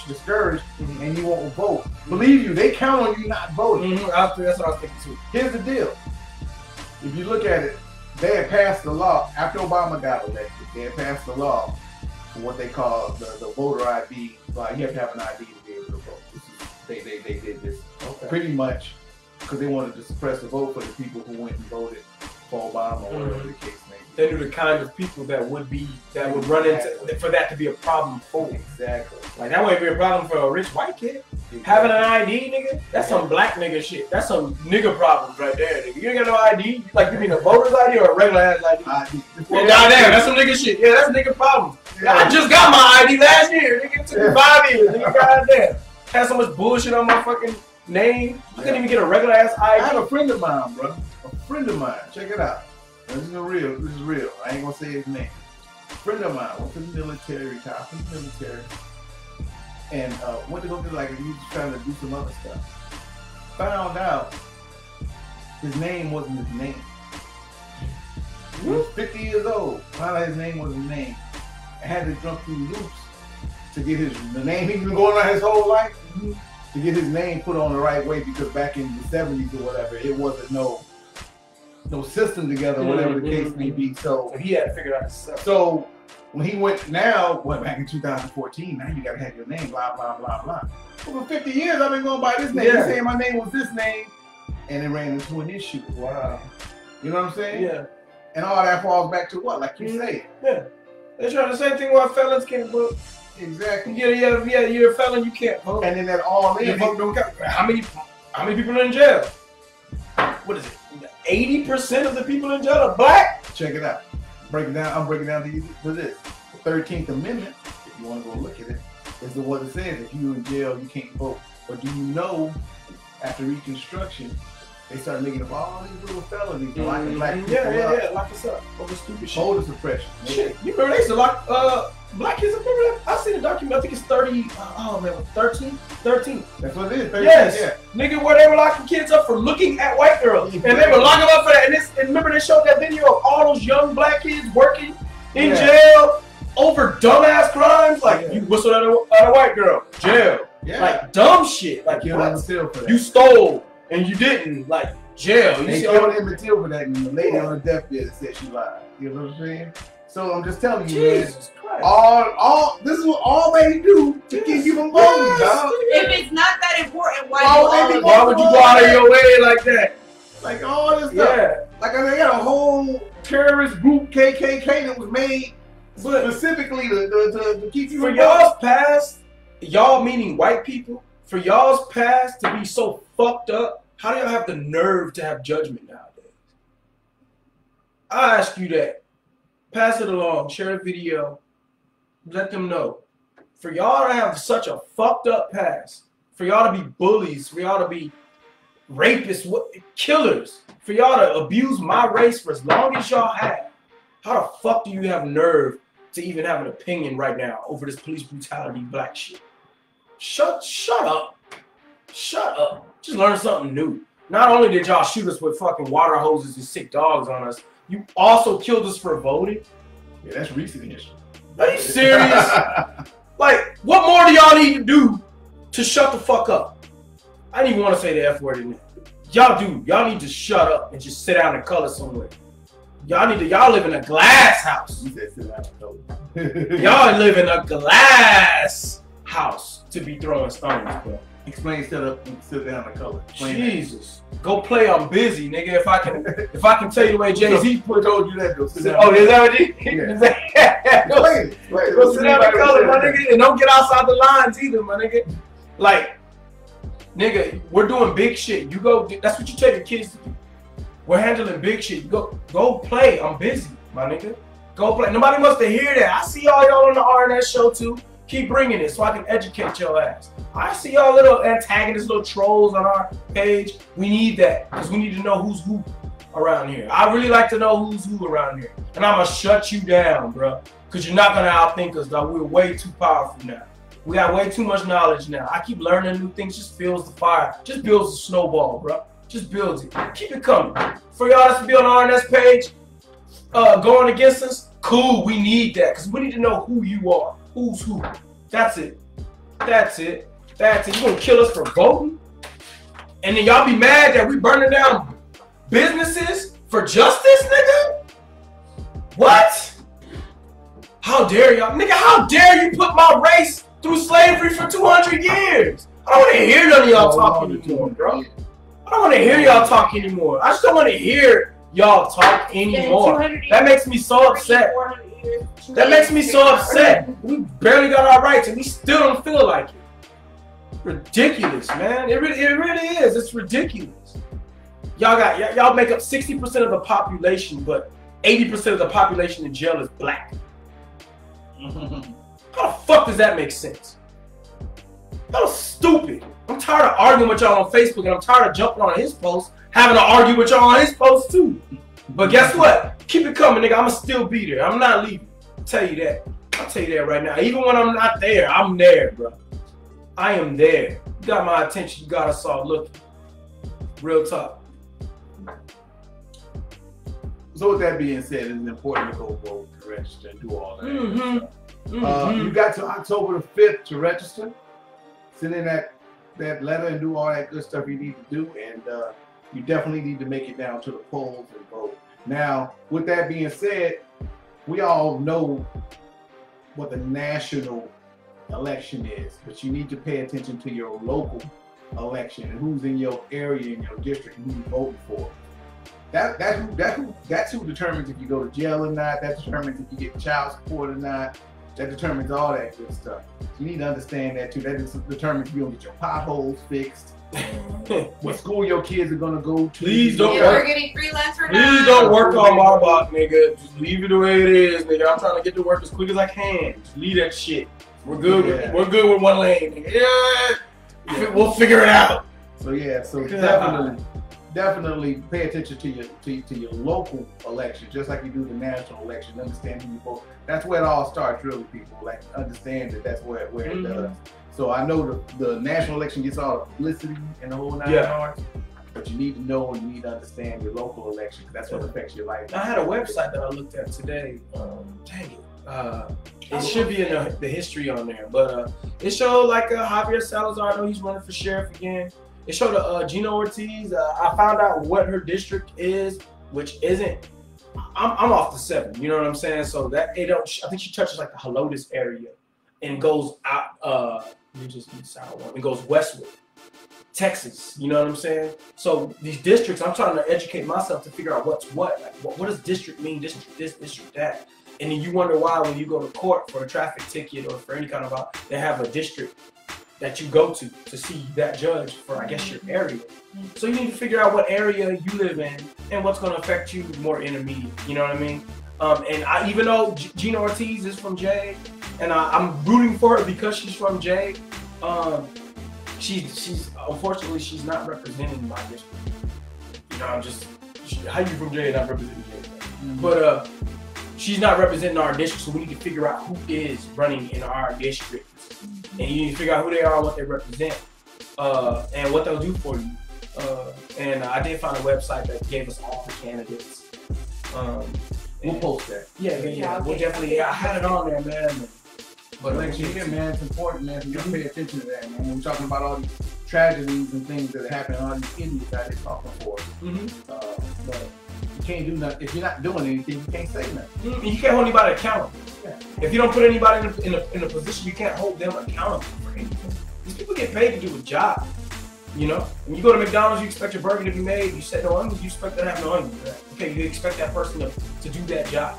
discouraged, and you won't vote. Believe you, they count on you not voting.
That's what I was thinking too.
Here's the deal. If you look at it, they had passed the law after Obama got elected. They had passed the law for what they call the voter ID. Like you have to have an ID to be able to vote. They did this pretty much because they wanted to suppress the vote for the people who went and voted for Obama or whatever the case may be.
They knew the kind of people that would run into for that to be a problem for.
Exactly.
Like that wouldn't be a problem for a rich white kid. Having an ID, nigga, that's some black nigga shit. That's some nigga problems right there, nigga. You ain't got no ID. Like you mean a voter's ID or a regular ass ID? Well, goddamn, that's some nigga shit. Yeah, that's nigga problems. Yeah. I just got my ID last year, nigga. It took me 5 years, nigga. Goddamn. Had so much bullshit on my fucking name. I couldn't even get a regular ass ID.
I have a friend of mine, bro. A friend of mine. Check it out. This is real. This is real. I ain't gonna say his name. A friend of mine went to the military, retired from the military, and went to go do like he was trying to do some other stuff. Found out his name wasn't his name. He was 50 years old. Found out his name wasn't his name. And had to jump through loops to get the name he's been going on his whole life, to get his name put on the right way, because back in the 70s or whatever, it wasn't no system together, whatever the case may be. So
he had to figure out himself.
So when he went back in 2014, now you gotta have your name, blah, blah, blah, blah. Well, for 50 years, I've been going by this name. He's saying my name was this name, and it ran into an issue. Wow. You know what I'm saying? Yeah. And all that falls back to what? Like you say.
Yeah. They're trying the same thing why felons can't vote.
Exactly.
You're a felon, you can't vote.
And then that all in.
Vote don't count. How many people are in jail? What is it? 80% of the people in jail are black?
Check it out. I'm breaking down to you for this. The 13th Amendment, if you want to go look at it, is what it says. If you're in jail, you can't vote. But do you know, after Reconstruction, they started making up all these little felonies, black people up.
Lock us up over stupid shit.
Voter suppression.
Shit, you remember they used to lock black kids? Remember that? I seen a document. I think it's 30. Oh man, 13.
That's what it is. 13,
yes,
yeah.
Nigga, where they were locking kids up for looking at white girls, and they were locking them up for that. And remember they showed that video of all those young black kids working in jail over dumbass crimes, like you whistled at a white girl, jail. Yeah. Like dumb shit. Like you stole and you didn't. Like jail.
They killed Emmett Till for that, and the lady on the deathbed said she lied. You know what I'm saying? So I'm just telling you,
Jesus Christ.
All this is what all they do to keep you from voting, dog.
If it's not that important, why
would you go out of your way like that?
Like all this stuff. Yeah. Like I got a whole terrorist group KKK that was made specifically to keep you from voting.
For y'all's past, y'all meaning white people, for y'all's past to be so fucked up, how do y'all have the nerve to have judgment nowadays? I ask you that. Pass it along, share the video, let them know. For y'all to have such a fucked up past, for y'all to be bullies, for y'all to be rapists, killers, for y'all to abuse my race for as long as y'all have, how the fuck do you have nerve to even have an opinion right now over this police brutality black shit? Shut up. Shut up. Just learn something new. Not only did y'all shoot us with fucking water hoses and sick dogs on us, you also killed us for voting?
Yeah, that's recent history.
Are you serious? Like, what more do y'all need to do to shut the fuck up? I didn't even want to say the F word in there. Y'all do. Y'all need to shut up and just sit down and color somewhere. Y'all live in a glass house.
You said sit down and color.
Y'all live in a glass house to be throwing stones, bro.
Explain sit up and sit down and color. Explain
Jesus. That. Go play I'm busy, nigga. If I can tell you the way Jay-Z
told you that, go sit down.
Oh, is that what you Go sit down and color, my nigga. And don't get outside the lines either, my nigga. Like, nigga, we're doing big shit. You go, that's what you tell your kids to do. We're handling big shit. You go play. I'm busy, my nigga. Go play. Nobody wants to hear that. I see all y'all on the RNS show too. Keep bringing it so I can educate your ass. I see y'all little antagonists, little trolls on our page. We need that because we need to know who's who around here. I really like to know who's who around here. And I'm going to shut you down, bro, because you're not going to outthink us, dog. We're way too powerful now. We got way too much knowledge now. I keep learning new things. Just builds the fire. Just builds the snowball, bro. Just builds it. Keep it coming. For y'all to be on the RNS page, going against us, cool. We need that because we need to know who you are. Who's who. That's it. That's it. That's it. You gonna kill us for voting? And then y'all be mad that we burning down businesses for justice, nigga? What? How dare y'all? Nigga, how dare you put my race through slavery for 200 years? I don't want to hear none of y'all talking anymore, bro. I don't want to hear y'all talk anymore. I just don't want to hear y'all talk anymore. That makes me so upset. That makes me so upset. We barely got our rights and we still don't feel like it. Ridiculous, man. It really is. It's ridiculous. Y'all make up 60% of the population, but 80% of the population in jail is black. How the fuck does that make sense? That was stupid. I'm tired of arguing with y'all on Facebook and I'm tired of jumping on his post, having to argue with y'all on his post too. But guess what? Keep it coming, nigga. I'ma still be there. I'm not leaving. I'll tell you that. I'll tell you that right now. Even when I'm not there, I'm there, bro. I am there. You got my attention. You got us all looking. Real talk.
So with that being said, it's important to go vote, to register, and do all that. You got to October the 5th to register. Send in that letter and do all that good stuff you need to do. And you definitely need to make it down to the polls and vote. Now, with that being said, we all know what the national election is, but you need to pay attention to your local election and who's in your area, in your district, and who you voting for. That's who determines if you go to jail or not. That determines if you get child support or not. That determines all that good stuff. You need to understand that too. That determines if you don't get your potholes fixed. What school your kids are gonna go to.
Please don't
work. We're getting freelance or not.
Please don't work on my block, nigga. Just leave it the way it is, nigga. I'm trying to get to work as quick as I can. Just leave that shit. We're good.
Yeah.
We're good with one lane, nigga. Yeah. We'll figure it out.
So definitely pay attention to your local election, just like you do the national election. Understand who you vote. That's where it all starts, really, people. Like, understand that where it does. So I know the national election gets all the publicity and the whole 9 yards, but you need to know and you need to understand your local election, because that's what affects your life.
I had a website that I looked at today. Dang it. It should be in the history on there, but it showed like Javier Salazar. I know he's running for sheriff again. It showed Gina Ortiz. I found out what her district is, which isn't. I'm off the 7. You know what I'm saying? So that I think she touches like the Helotes area, and goes out. It goes westward, Texas. You know what I'm saying? So these districts, I'm trying to educate myself to figure out what's what. Like, what does district mean? District this, district that. And then you wonder why when you go to court for a traffic ticket or for any kind of they have a district that you go to see that judge for, I guess, your area. So you need to figure out what area you live in and what's going to affect you more intermediate. You know what I mean? And even though Gina Ortiz is from J, and I'm rooting for her because she's from J, she's unfortunately she's not representing my district. You know, how you from J and not representing J? But she's not representing our district, so we need to figure out who is running in our district. And you need to figure out who they are, what they represent, and what they'll do for you. And I did find a website that gave us all the candidates.
We'll post that.
Yeah. We'll definitely. I had it on there, man.
But like you said, man, it's important, man. You gotta pay attention to that, man. When we're talking about all these tragedies and things that happen, all these idiots out there talking for us. But you can't do nothing. If you're not doing anything, you can't say nothing.
You can't hold anybody accountable. Yeah. If you don't put anybody in a position, you can't hold them accountable for anything. These people get paid to do a job. You know, when you go to McDonald's, you expect your burger to be made. You said no onions, you expect to have no onions. Right? Okay, you expect that person to do that job.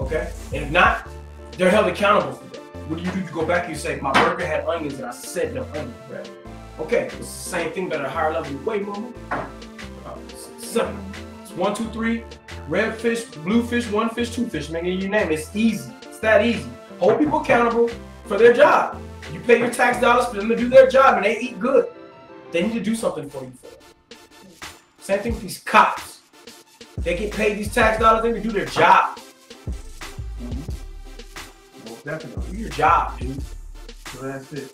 Okay, and if not, they're held accountable for that. What do? You go back and you say, my burger had onions and I said no onions. Right? Okay, it's the same thing but at a higher level. Wait, mama. It's simple. It's 1, 2, 3. Red fish, blue fish, 1 fish, 2 fish. Man, you name it. It's easy. It's that easy. Hold people accountable for their job. You pay your tax dollars for them to do their job and they eat good. They need to do something for you for it. Same thing with these cops. They get paid these tax dollars, they need to do their job.
Well, definitely.
Do your job, dude.
So that's it.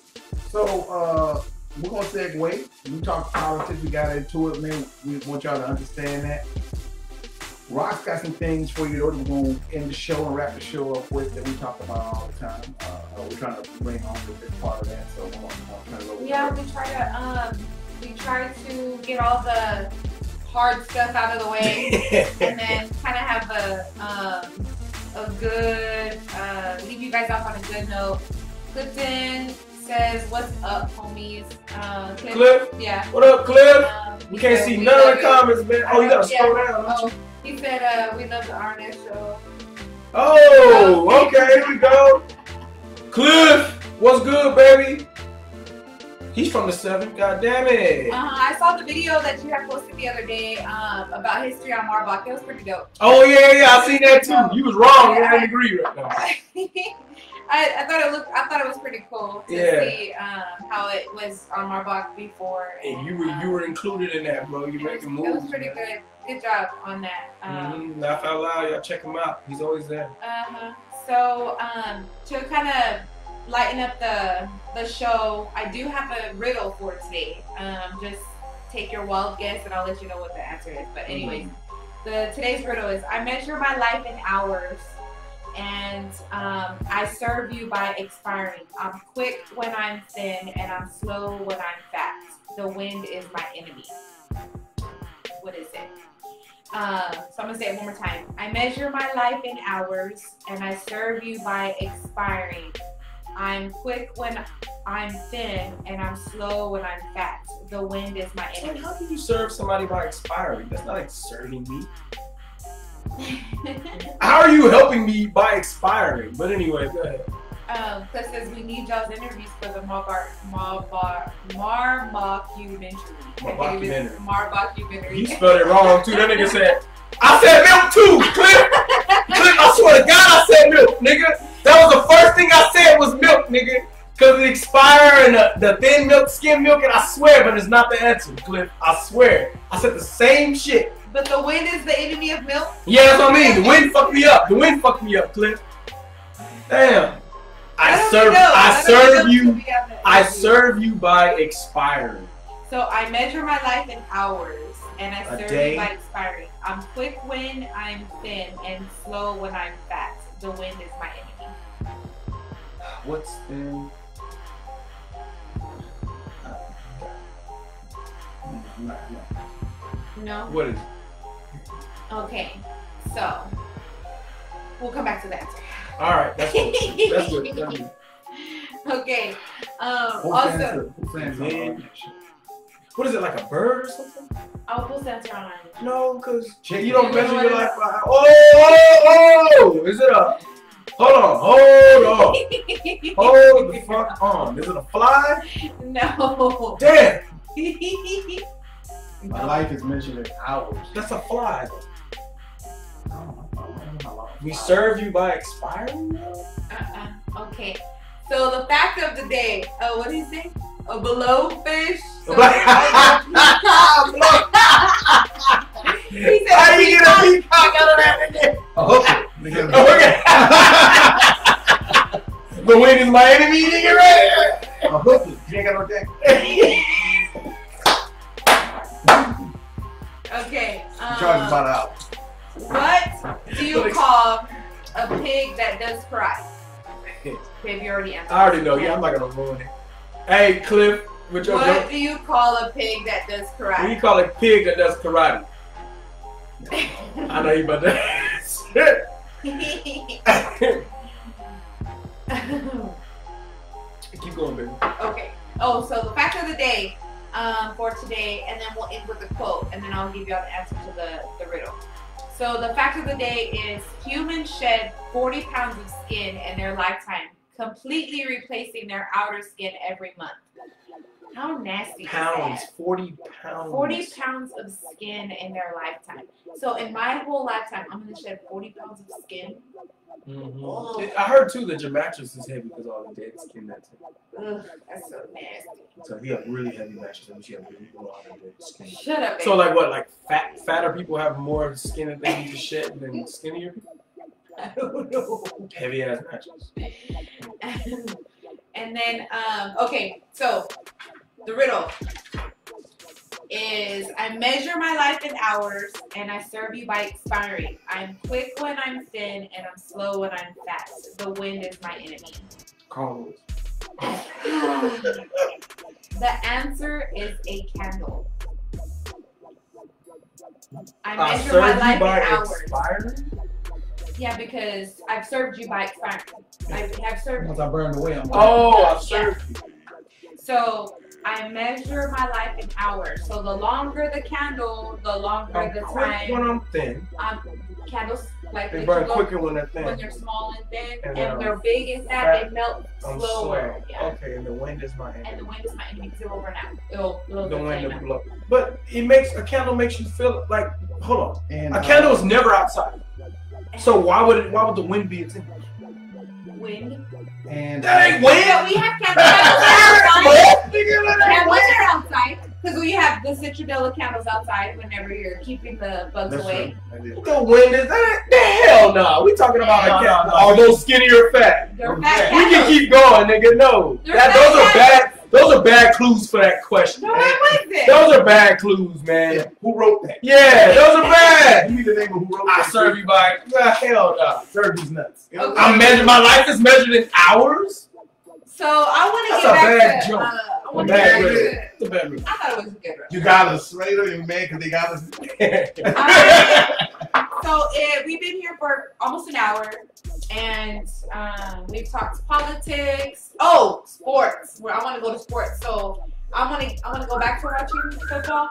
So we're gonna segue. We talked politics, we got into it, man. We want y'all to understand that. Roxx got some things for you that we're gonna end the show and wrap the show up with that we talk about all the time. We're trying to bring on a big part of that, so we're gonna turn it over.
Yeah, we try to get all the hard stuff out of the way, and then kind of have a good leave you guys off on a good note. Clifton says, "What's up, homies?"
Cliff?
Yeah.
What up, Cliff? We can't see none of the comments, man. Oh, you gotta scroll down, don't you?
He said, "We love the RNS show."
Oh, okay, here we go. Cliff, what's good, baby? He's from the 7. God damn it.
I saw the video that you had posted the other day about history on Marbach. It was pretty dope.
Oh yeah, I seen that too. You was wrong. I didn't agree right now.
I thought it was pretty cool to see how it was on Marbach before.
And you were included in that, bro. You making moves.
It was pretty good. Good job on that.
Laugh out loud, y'all check him out. He's always there.
So to kind of lighten up the show, I do have a riddle for today. Just take your wild guess and I'll let you know what the answer is. But anyways, today's riddle is: I measure my life in hours, and I serve you by expiring. I'm quick when I'm thin, and I'm slow when I'm fat. The wind is my enemy. What is it? So I'm gonna say it one more time. I measure my life in hours, and I serve you by expiring. I'm quick when I'm thin and I'm slow when I'm fat. The wind is my enemy.
How do you serve somebody by expiring? That's not like serving me. How are you helping me by expiring? But anyway, go ahead.
That says we need y'all's interviews for the Marmockumentary.
He spelled it wrong too. That nigga said, I said milk too, Cliff. Cliff, I swear to God I said milk, nigga. That was the first thing I said was milk, nigga. Cause it expire and the thin milk, skim milk, and I swear, but it's not the answer, Cliff. I swear. I said the same shit.
But the wind is the enemy of milk?
Yeah, that's what I mean. The wind fucked me up. The wind fucked me up, Cliff. Damn. I serve you by expiring.
So I measure my life in hours and I serve you by expiring. I'm quick when I'm thin and slow when I'm fat. The wind is my enemy.
What's thin?
No.
What is it?
Okay. So we'll come back to that.
All right, that's good. That's good. That's good.
Okay. Also,
what is it, like a bird or something?
I'll put that on.
No, because you don't measure your life by. Oh! Is it a? Hold on. Hold the fuck on. Is it a fly?
No.
Damn.
My life is measured in hours.
That's a fly. We serve you by expiring?
Okay. So the fact of the day. What do you say? A blowfish. So he said,
how do you get a peacock out of that nigga? The wind is my enemy, nigga, right?
A hooker. You ain't got no dick.
Okay.
Charge about out.
What do you call a pig that does cry? Have you already answered?
I already know. Yeah, I'm not gonna ruin it. Hey, Cliff, what
do you call a pig that does karate?
What do you call a pig that does karate? I know you about that. Keep going, baby.
Okay. Oh, so the fact of the day for today, and then we'll end with a quote, and then I'll give you all the answer to the riddle. So the fact of the day is humans shed 40 pounds of skin in their lifetime, completely replacing their outer skin every month. How nasty
pounds,
is that?
40 pounds.
40 pounds of skin in their lifetime. So in my whole lifetime, I'm going to shed 40 pounds of skin.
Mm-hmm. Oh. I heard too that your mattress is heavy because of all the dead skin that's in it.
Ugh, that's so nasty.
So if you have really heavy mattresses, and you have really a lot of dead skin.
Shut up, baby.
So like what, like fatter people have more skin that they need to shed than skinnier people?
I don't know.
Heavy ass mattress.
And then, okay, so the riddle is I measure my life in hours and I serve you by expiring. I'm quick when I'm thin and I'm slow when I'm fat. The wind is my enemy.
Carlos.
The answer is a candle. I measure my life in hours. Expiring? Yeah, because I've served you by expiring. I have served.
Once I burned away, I'm
I've served you.
So I measure my life in hours. So the longer the candle, the longer the time.
When I'm thin.
Candles like
they burn quicker when they're thin.
When they're small and thin, and they're big as that, they melt slower. Yeah.
Okay, and the wind is my enemy.
And the wind is my enemy because it will burn out.
The wind will blow. But a candle makes you feel like, hold on. And, a candle is never outside. So why would the wind be its enemy?
Wind.
And
that ain't wind.
Yeah, we have candles outside. Candles are outside because we have the citradella candles outside whenever you're keeping the bugs away.
The wind is the hell no. We talking about a candle. Are those skinny or fat?
They're fat.
We can keep going, nigga. No, those are bad. Those are bad clues for that question.
No, that wasn't.
Those are bad clues, man.
Yeah. Who wrote that?
Yeah, those are bad.
You need the name of who wrote that.
I serve you by hell no.
Serve these nuts.
Okay.
My life is measured in hours.
So I want to
get
back to.
I
want to get back to.
It's a bad riddle.
I thought it was a good riddle.
You got us straight up, man, because they got us.
So we've been here for almost an hour, and we've talked politics. Oh, sports. where I want to go to sports. So I want to go back to watching football.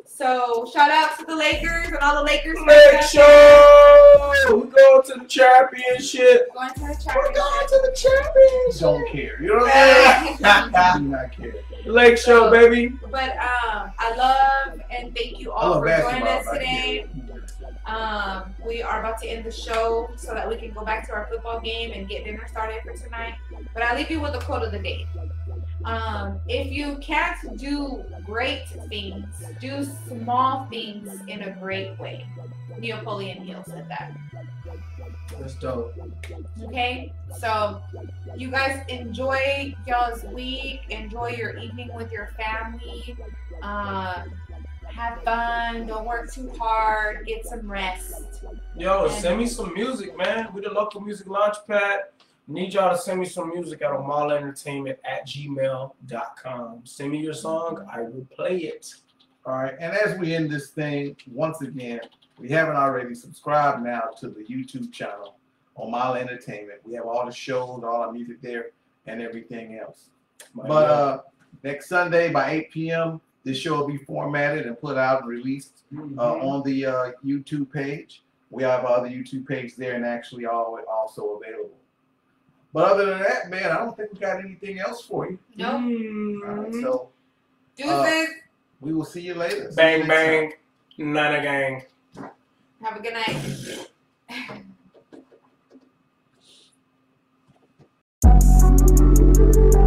So shout out to the Lakers and all the Lakers.
Make sure we go to the championship.
Going to the
We're
championship.
going to the championship.
Don't care. You know what I'm saying? Do not care.
Lake Show, baby.
But I love and thank you all for joining us today. We are about to end the show so that we can go back to our football game and get dinner started for tonight. But I'll leave you with a quote of the day. If you can't do great things, do small things in a great way. Napoleon Hill said that.
That's dope.
Okay, so you guys enjoy y'all's week. Enjoy your evening with your family. Have fun. Don't work too hard. Get some rest.
Yo, send me some music, man. We the local music launchpad. Need y'all to send me some music at omalaentertainment@gmail.com. Send me your song. I will play it.
All right. And as we end this thing, once again, we haven't already subscribed now to the YouTube channel, Omala Entertainment. We have all the shows, all our music there, and everything else. But next Sunday by 8 p.m., this show will be formatted and put out and released on the YouTube page. We have other YouTube page there and actually also available. But other than that, man, I don't think we got anything else for you.
Nope.
All right, so we will see you later.
Bang, bang. Nana gang.
Have a good night.